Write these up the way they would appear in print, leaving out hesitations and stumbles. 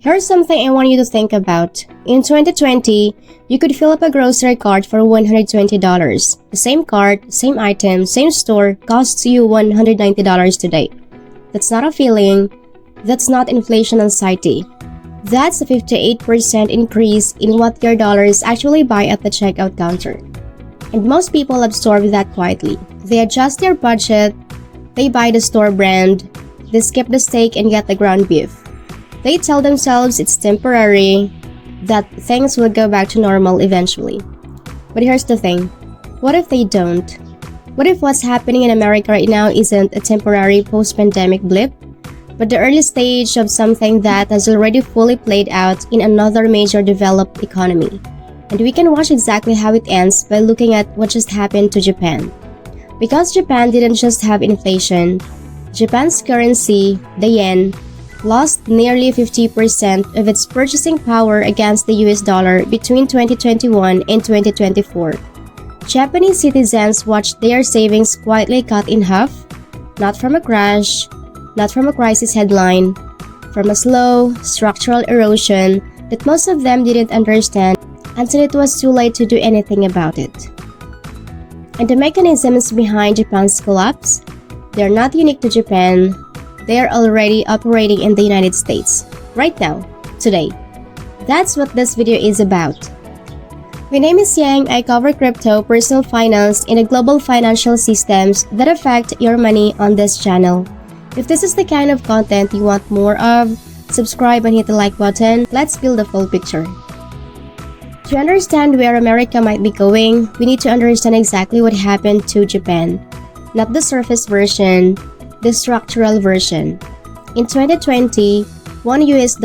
Here's something I want you to think about. In 2020, you could fill up a grocery cart for $120. The same cart, same item, same store costs you $190 today. That's not a feeling. That's not inflation anxiety. That's a 58% increase in what your dollars actually buy at the checkout counter. And most people absorb that quietly. They adjust their budget, they buy the store brand, they skip the steak and get the ground beef. They tell themselves it's temporary, that things will go back to normal eventually. But here's the thing, what if they don't? What if what's happening in America right now isn't a temporary post-pandemic blip, but the early stage of something that has already fully played out in another major developed economy? And we can watch exactly how it ends by looking at what just happened to Japan. Because Japan didn't just have inflation, Japan's currency, the yen, lost nearly 50% of its purchasing power against the US dollar between 2021 and 2024. Japanese citizens watched their savings quietly cut in half, not from a crash, not from a crisis headline, from a slow, structural erosion that most of them didn't understand until it was too late to do anything about it. And the mechanisms behind Japan's collapse, they're not unique to Japan. They are already operating in the United States, right now, today. That's what this video is about. My name is Yang. I cover crypto, personal finance, and the global financial systems that affect your money on this channel. If this is the kind of content you want more of, subscribe and hit the like button. Let's build the full picture. To understand where America might be going, we need to understand exactly what happened to Japan. Not the surface version, the structural version. In 2020, $1 US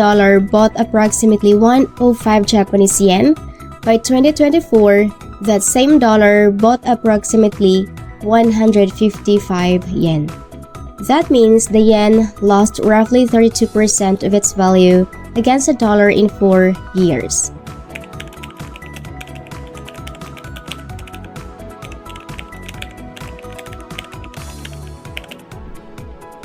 bought approximately 105 Japanese yen. By 2024, that same dollar bought approximately 155 yen. That means the yen lost roughly 32% of its value against the dollar in 4 years.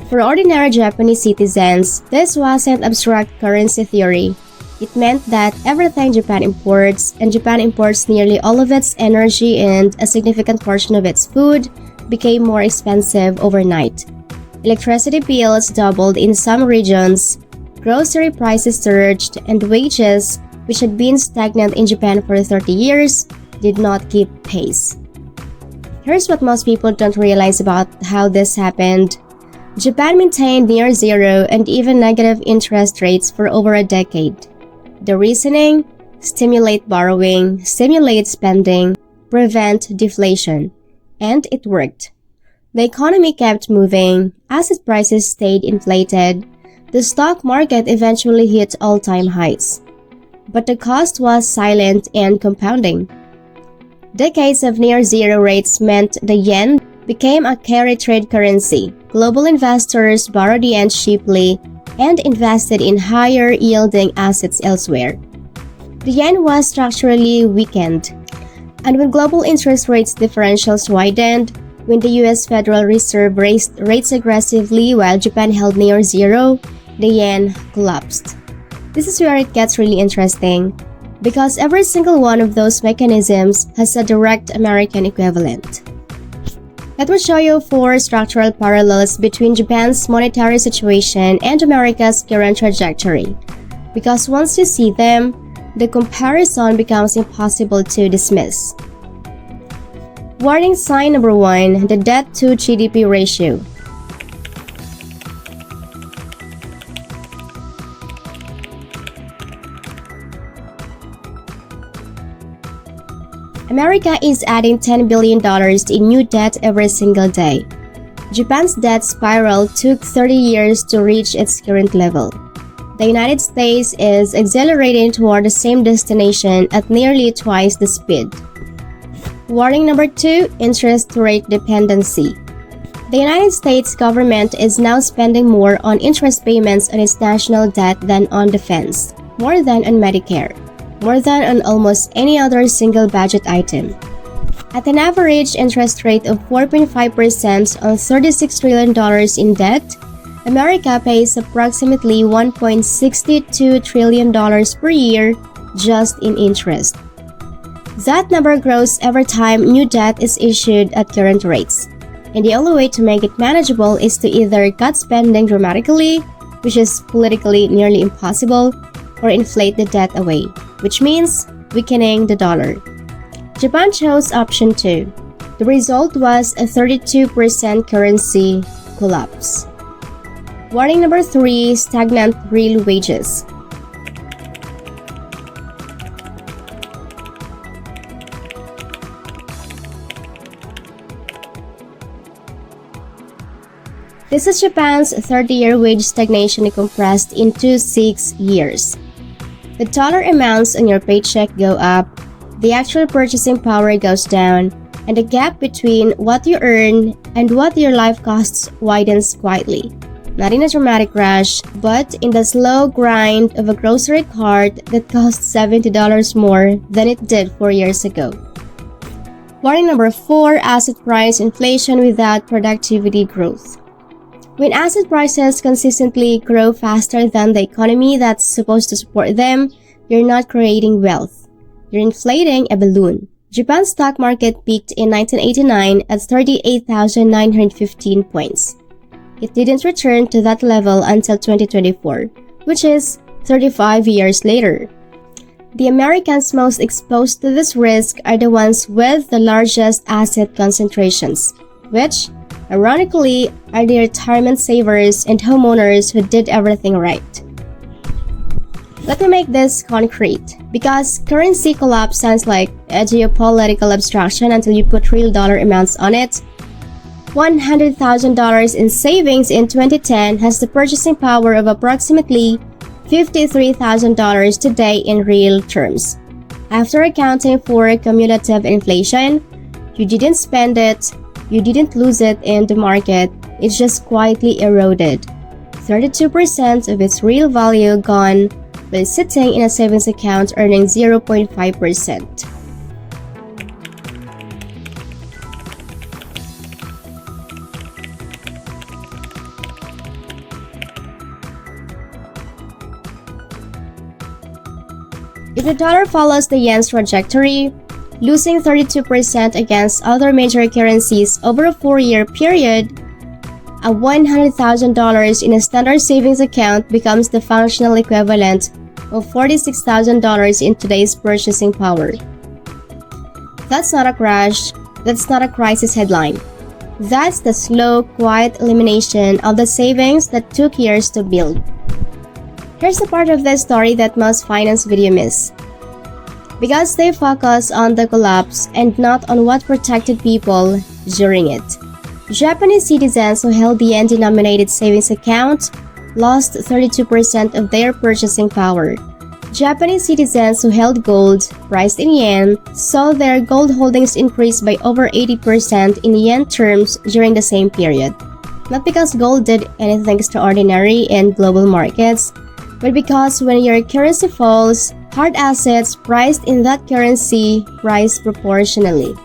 For ordinary Japanese citizens, this wasn't abstract currency theory. It meant that everything Japan imports, and Japan imports nearly all of its energy and a significant portion of its food, became more expensive overnight. Electricity bills doubled in some regions, grocery prices surged, and wages, which had been stagnant in Japan for 30 years, did not keep pace. Here's what most people don't realize about how this happened. Japan maintained near zero and even negative interest rates for over a decade. The reasoning? Stimulate borrowing, stimulate spending, prevent deflation. And it worked. The economy kept moving, asset prices stayed inflated, the stock market eventually hit all-time highs. But the cost was silent and compounding. Decades of near-zero rates meant the yen became a carry trade currency. Global investors borrowed yen cheaply and invested in higher-yielding assets elsewhere. The yen was structurally weakened, and when global interest rates differentials widened, when the US Federal Reserve raised rates aggressively while Japan held near zero, the yen collapsed. This is where it gets really interesting, because every single one of those mechanisms has a direct American equivalent. Let me show you 4 structural parallels between Japan's monetary situation and America's current trajectory. Because once you see them, the comparison becomes impossible to dismiss. Warning sign number 1, the debt to GDP ratio. America is adding $10 billion in new debt every single day. Japan's debt spiral took 30 years to reach its current level. The United States is accelerating toward the same destination at nearly twice the speed. Warning number 2, interest rate dependency. The United States government is now spending more on interest payments on its national debt than on defense, more than on Medicare, more than on almost any other single budget item. At an average interest rate of 4.5% on $36 trillion in debt, America pays approximately $1.62 trillion per year just in interest. That number grows every time new debt is issued at current rates. And the only way to make it manageable is to either cut spending dramatically, which is politically nearly impossible, or inflate the debt away, which means weakening the dollar. Japan chose option 2. The result was a 32% currency collapse. Warning number 3, stagnant real wages. This is Japan's 30-year wage stagnation compressed into 6 years. The dollar amounts on your paycheck go up, the actual purchasing power goes down, and the gap between what you earn and what your life costs widens quietly. Not in a dramatic rush, but in the slow grind of a grocery cart that costs $70 more than it did 4 years ago. Warning number 4, asset price inflation without productivity growth. When asset prices consistently grow faster than the economy that's supposed to support them, you're not creating wealth. You're inflating a balloon. Japan's stock market peaked in 1989 at 38,915 points. It didn't return to that level until 2024, which is 35 years later. The Americans most exposed to this risk are the ones with the largest asset concentrations, which, ironically, are the retirement savers and homeowners who did everything right. Let me make this concrete, because currency collapse sounds like a geopolitical abstraction until you put real dollar amounts on it. $100,000 in savings in 2010 has the purchasing power of approximately $53,000 today in real terms. After accounting for cumulative inflation, you didn't spend it, you didn't lose it in the market, it just quietly eroded. 32% of its real value gone while sitting in a savings account earning 0.5%. If the dollar follows the yen's trajectory, losing 32% against other major currencies over a 4-year period, a $100,000 in a standard savings account becomes the functional equivalent of $46,000 in today's purchasing power. That's not a crash, that's not a crisis headline. That's the slow, quiet elimination of the savings that took years to build. Here's the part of the story that most finance videos miss. Because they focus on the collapse and not on what protected people during it. Japanese citizens who held the yen-denominated savings account lost 32% of their purchasing power. Japanese citizens who held gold, priced in yen, saw their gold holdings increase by over 80% in yen terms during the same period. Not because gold did anything extraordinary in global markets, but because when your currency falls, hard assets priced in that currency rise proportionally.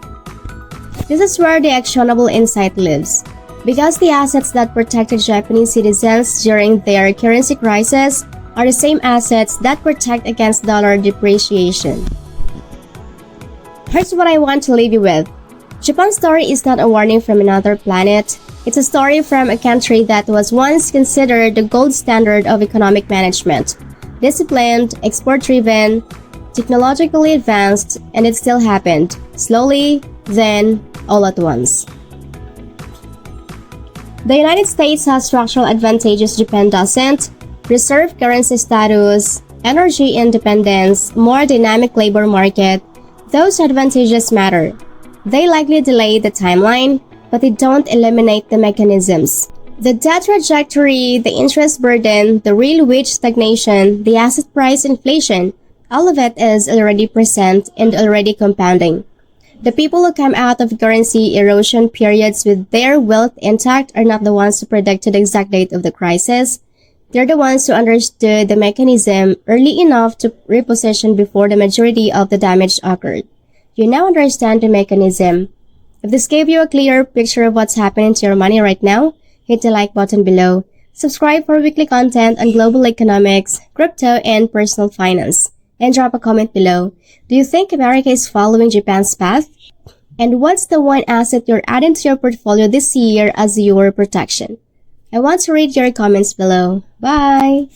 This is where the actionable insight lives. Because the assets that protected Japanese citizens during their currency crisis are the same assets that protect against dollar depreciation. Here's what I want to leave you with. Japan's story is not a warning from another planet. It's a story from a country that was once considered the gold standard of economic management. Disciplined, export-driven, technologically advanced, and it still happened. Slowly, then, all at once. The United States has structural advantages Japan doesn't: reserve currency status, energy independence, more dynamic labor market. Those advantages matter. They likely delay the timeline, but they don't eliminate the mechanisms. The debt trajectory, the interest burden, the real wage stagnation, the asset price inflation, all of it is already present and already compounding. The people who come out of currency erosion periods with their wealth intact are not the ones who predicted the exact date of the crisis. They're the ones who understood the mechanism early enough to reposition before the majority of the damage occurred. You now understand the mechanism. If this gave you a clearer picture of what's happening to your money right now, hit the like button below. Subscribe for weekly content on global economics, crypto, and personal finance. And drop a comment below. Do you think America is following Japan's path? And what's the one asset you're adding to your portfolio this year as your protection? I want to read your comments below. Bye!